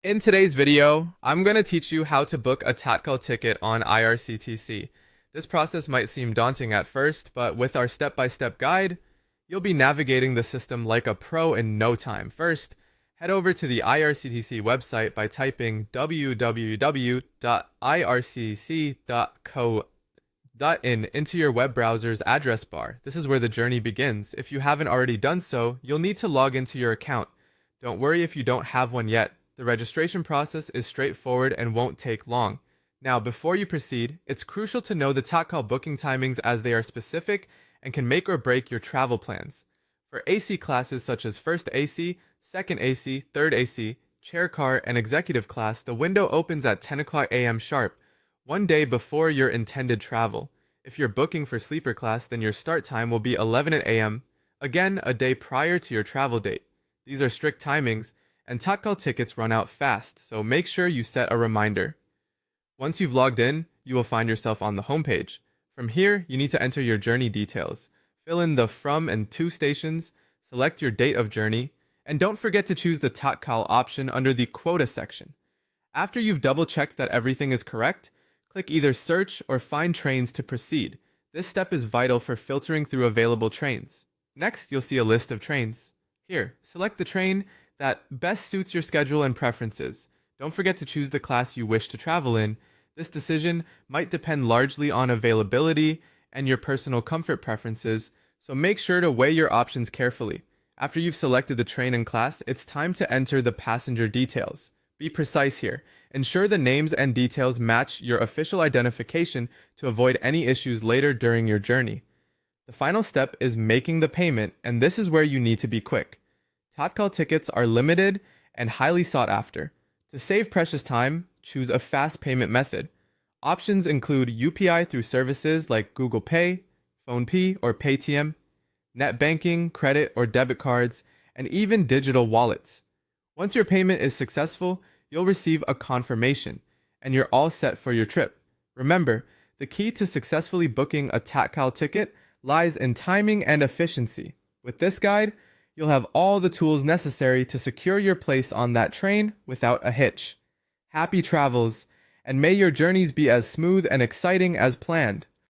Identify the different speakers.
Speaker 1: In today's video, I'm going to teach you how to book a Tatkal ticket on IRCTC. This process might seem daunting at first, but with our step-by-step guide, you'll be navigating the system like a pro in no time. First, head over to the IRCTC website by typing www.irctc.co.in into your web browser's address bar. This is where the journey begins. If you haven't already done so, you'll need to log into your account. Don't worry if you don't have one yet. The registration process is straightforward and won't take long. Now, before you proceed, it's crucial to know the Tatkal booking timings as they are specific and can make or break your travel plans. For AC classes such as First AC, Second AC, Third AC, Chair Car, and Executive Class, the window opens at 10 o'clock a.m. sharp, one day before your intended travel. If you're booking for Sleeper Class, then your start time will be 11 a.m., again a day prior to your travel date. These are strict timings, and Tatkal tickets run out fast, so make sure you set a reminder. Once you've logged in, you will find yourself on the homepage. From here, you need to enter your journey details, fill in the from and to stations, select your date of journey, and don't forget to choose the Tatkal option under the quota section. After you've double-checked that everything is correct, click either search or find trains to proceed. This step is vital for filtering through available trains. Next, you'll see a list of trains. Here, select the train that best suits your schedule and preferences. Don't forget to choose the class you wish to travel in. This decision might depend largely on availability and your personal comfort preferences, so make sure to weigh your options carefully. After you've selected the train and class, it's time to enter the passenger details. Be precise here. Ensure the names and details match your official identification to avoid any issues later during your journey. The final step is making the payment, and this is where you need to be quick. Tatkal tickets are limited and highly sought after. To save precious time, choose a fast payment method. Options include UPI through services like Google Pay, PhonePe, or Paytm, net banking, credit or debit cards, and even digital wallets. Once your payment is successful, you'll receive a confirmation, and you're all set for your trip. Remember, the key to successfully booking a Tatkal ticket lies in timing and efficiency. With this guide, you'll have all the tools necessary to secure your place on that train without a hitch. Happy travels, and may your journeys be as smooth and exciting as planned.